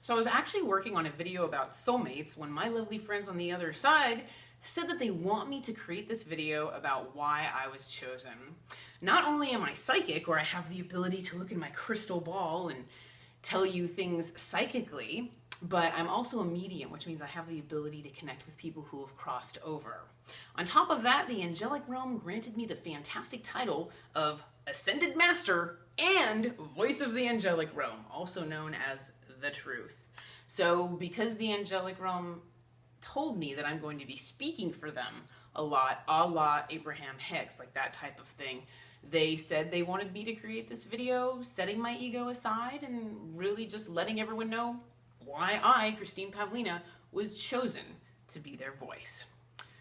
So I was actually working on a video about soulmates when my lovely friends on the other side said that they want me to create this video about why I was chosen. Not only am I psychic, or I have the ability to look in my crystal ball and tell you things psychically, but I'm also a medium, which means I have the ability to connect with people who have crossed over. On top of that, the angelic realm granted me the fantastic title of Ascended Master and Voice of the Angelic Realm, also known as the Truth. So because the angelic realm told me that I'm going to be speaking for them a lot, a la Abraham Hicks, like that type of thing, they said they wanted me to create this video, setting my ego aside and really just letting everyone know why I, Christine Pavlina, was chosen to be their voice.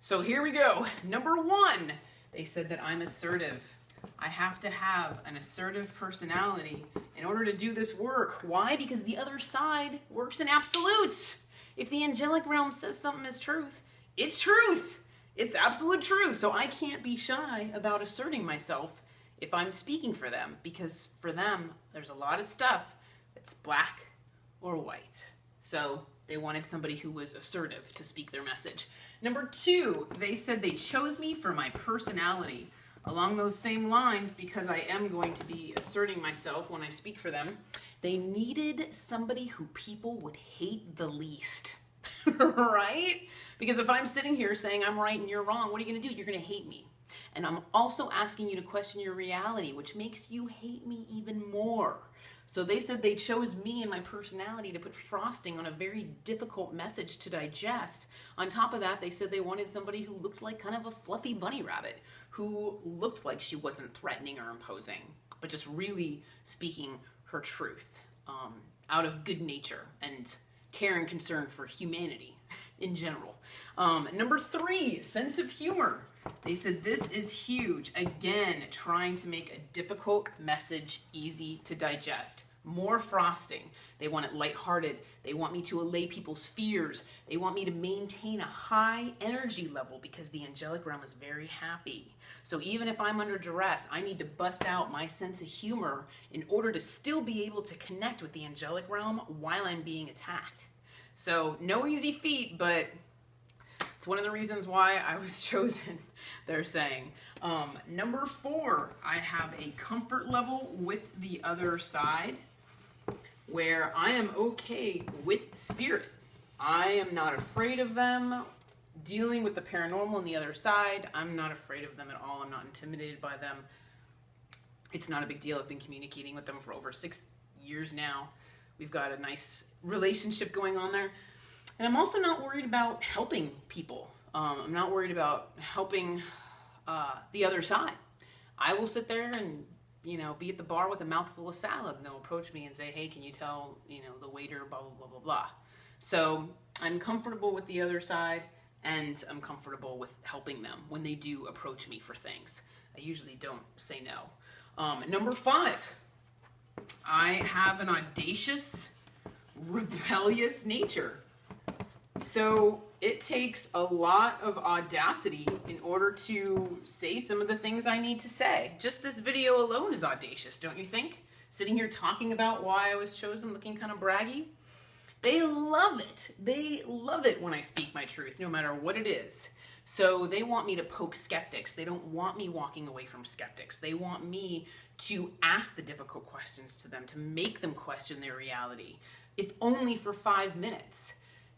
So here we go. Number one, they said that I'm assertive. I have to have an assertive personality in order to do this work. Why? Because the other side works in absolutes. If the angelic realm says something is truth, it's truth. It's absolute truth. So I can't be shy about asserting myself if I'm speaking for them, because for them, there's a lot of stuff that's black or white. So they wanted somebody who was assertive to speak their message. Number two, they said they chose me for my personality. Along those same lines, because I am going to be asserting myself when I speak for them, they needed somebody who people would hate the least, right? Because if I'm sitting here saying I'm right and you're wrong, what are you going to do? You're going to hate me. And I'm also asking you to question your reality, which makes you hate me even more. So they said they chose me and my personality to put frosting on a very difficult message to digest. On top of that, they said they wanted somebody who looked like kind of a fluffy bunny rabbit, who looked like she wasn't threatening or imposing, but just really speaking her truth out of good nature and care and concern for humanity in general. Number three, sense of humor. They said this is huge. Again, trying to make a difficult message easy to digest. More frosting. They want it lighthearted. They want me to allay people's fears. They want me to maintain a high energy level because the angelic realm is very happy. So even if I'm under duress, I need to bust out my sense of humor in order to still be able to connect with the angelic realm while I'm being attacked. So no easy feat, but it's one of the reasons why I was chosen, they're saying. Number four, I have a comfort level with the other side where I am okay with spirit. I am not afraid of them. Dealing with the paranormal on the other side, I'm not afraid of them at all. I'm not intimidated by them. It's not a big deal. I've been communicating with them for over 6 years now. We've got a nice relationship going on there. And I'm also not worried about helping people. I'm not worried about helping the other side. I will sit there and, be at the bar with a mouthful of salad, and they'll approach me and say, hey, can you tell, the waiter, blah, blah, blah, blah, blah. So I'm comfortable with the other side, and I'm comfortable with helping them when they do approach me for things. I usually don't say no. Number five, I have an audacious, rebellious nature. So it takes a lot of audacity in order to say some of the things I need to say. Just this video alone is audacious, don't you think? Sitting here talking about why I was chosen, looking kind of braggy. They love it. They love it when I speak my truth, no matter what it is. So they want me to poke skeptics. They don't want me walking away from skeptics. They want me to ask the difficult questions to them, to make them question their reality, if only for 5 minutes.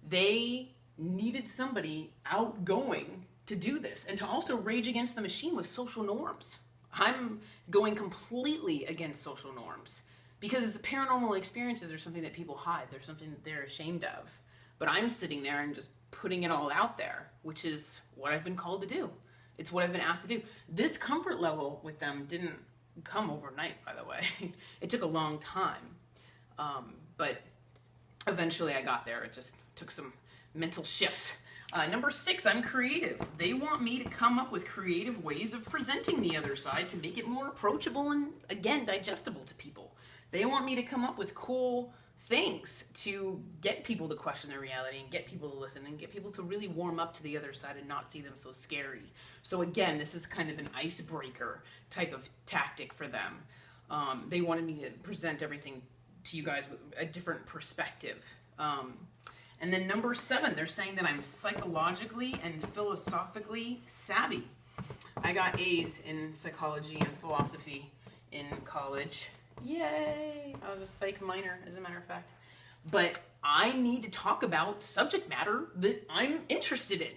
They needed somebody outgoing to do this and to also rage against the machine with social norms. I'm going completely against social norms because paranormal experiences are something that people hide. They're something that they're ashamed of. But I'm sitting there and just putting it all out there, which is what I've been called to do. It's what I've been asked to do. This comfort level with them didn't come overnight, by the way. It took a long time. But eventually I got there. It just took some mental shifts. Number six, I'm creative. They want me to come up with creative ways of presenting the other side to make it more approachable and, again, digestible to people. They want me to come up with cool things to get people to question their reality and get people to listen and get people to really warm up to the other side and not see them so scary. So again, this is kind of an icebreaker type of tactic for them. They wanted me to present everything to you guys with a different perspective And then number 7, they're saying that I'm psychologically and philosophically savvy. I got A's in psychology and philosophy in college. Yay! I was a psych minor, as a matter of fact. But I need to talk about subject matter that I'm interested in.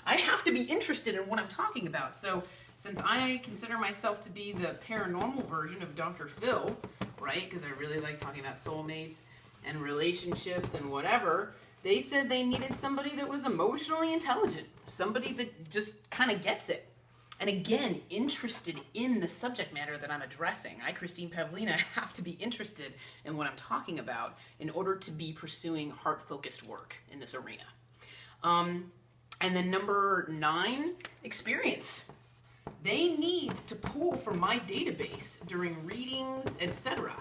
I have to be interested in what I'm talking about. So since I consider myself to be the paranormal version of Dr. Phil, right, because I really like talking about soulmates and relationships and whatever, they said they needed somebody that was emotionally intelligent, somebody that just kind of gets it. And again, interested in the subject matter that I'm addressing. I, Christine Pavlina, have to be interested in what I'm talking about in order to be pursuing heart-focused work in this arena. And then number 9, experience. They need to pull from my database during readings, etc.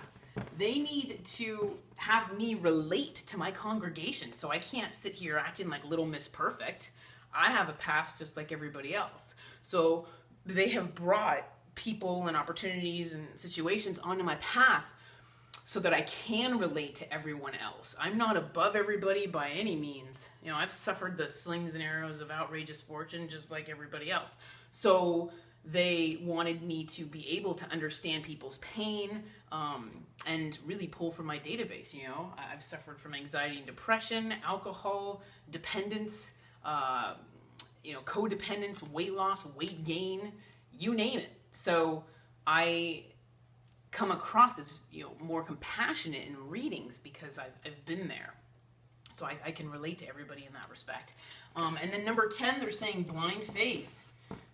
They need to have me relate to my congregation, so I can't sit here acting like Little Miss Perfect. I have a past just like everybody else. So they have brought people and opportunities and situations onto my path so that I can relate to everyone else. I'm not above everybody by any means. You know, I've suffered the slings and arrows of outrageous fortune just like everybody else. So they wanted me to be able to understand people's pain and really pull from my database. You know, I've suffered from anxiety and depression, alcohol, dependence, codependence, weight loss, weight gain, you name it. So I come across as, more compassionate in readings because I've been there. So I can relate to everybody in that respect. And then number 10, they're saying blind faith.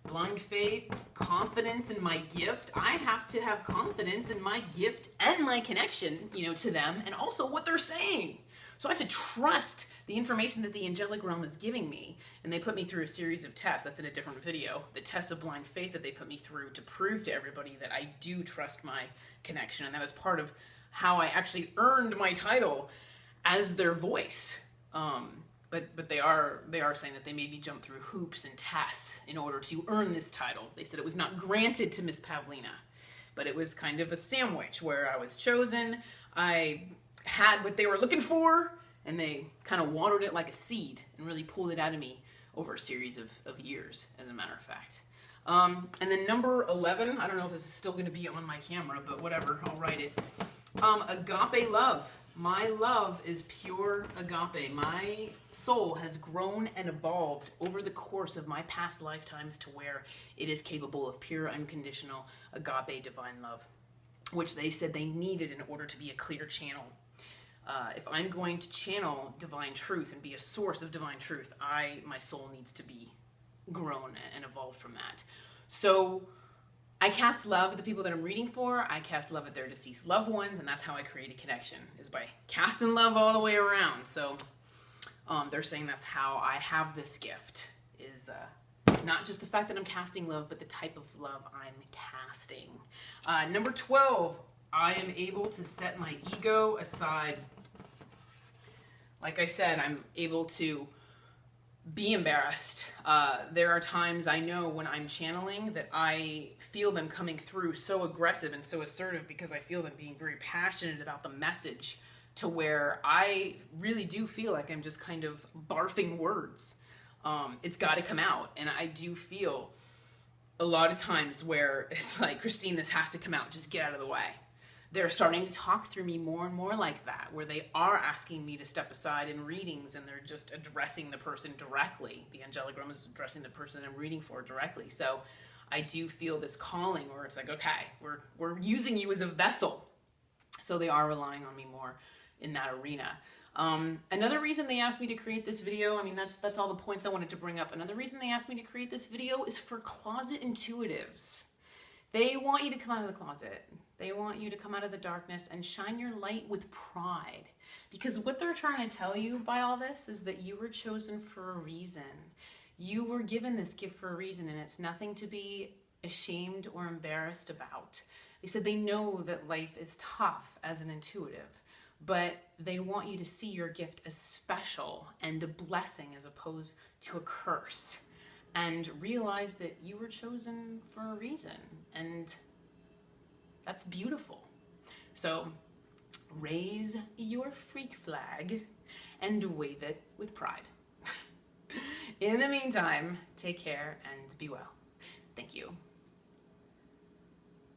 Blind faith, confidence in my gift. I have to have confidence in my gift and my connection, to them, and also what they're saying. So I have to trust the information that the angelic realm is giving me. And they put me through a series of tests. That's in a different video. The test of blind faith that they put me through to prove to everybody that I do trust my connection. And that was part of how I actually earned my title as their voice. But they are saying that they made me jump through hoops and tests in order to earn this title. They said it was not granted to Miss Pavlina, but it was kind of a sandwich where I was chosen. I had what they were looking for, and they kind of watered it like a seed and really pulled it out of me over a series of years, as a matter of fact. And then number 11, I don't know if this is still going to be on my camera, but whatever, I'll write it. Agape love. My love is pure agape. My soul has grown and evolved over the course of my past lifetimes to where it is capable of pure, unconditional agape divine love, which they said they needed in order to be a clear channel. If I'm going to channel divine truth and be a source of divine truth, my soul needs to be grown and evolved from that. So I cast love at the people that I'm reading for. I cast love at their deceased loved ones, and that's how I create a connection, is by casting love all the way around. So they're saying that's how I have this gift, is not just the fact that I'm casting love, but the type of love I'm casting. Number 12, I am able to set my ego aside. Like I said, I'm able to be embarrassed. There are times I know when I'm channeling that I feel them coming through so aggressive and so assertive because I feel them being very passionate about the message, to where I really do feel like I'm just kind of barfing words. It's got to come out. And I do feel a lot of times where it's like, Christine, this has to come out. Just get out of the way. They're starting to talk through me more and more like that, where they are asking me to step aside in readings and they're just addressing the person directly. The angelic realm is addressing the person I'm reading for directly. So I do feel this calling where it's like, okay, we're using you as a vessel. So they are relying on me more in that arena. Another reason they asked me to create this video, that's all the points I wanted to bring up. Another reason they asked me to create this video is for closet intuitives. They want you to come out of the closet. They want you to come out of the darkness and shine your light with pride. Because what they're trying to tell you by all this is that you were chosen for a reason. You were given this gift for a reason, and it's nothing to be ashamed or embarrassed about. They said they know that life is tough as an intuitive, but they want you to see your gift as special and a blessing as opposed to a curse. And realize that you were chosen for a reason, and that's beautiful. So Raise your freak flag and wave it with pride. In the meantime, take care and be well. Thank you.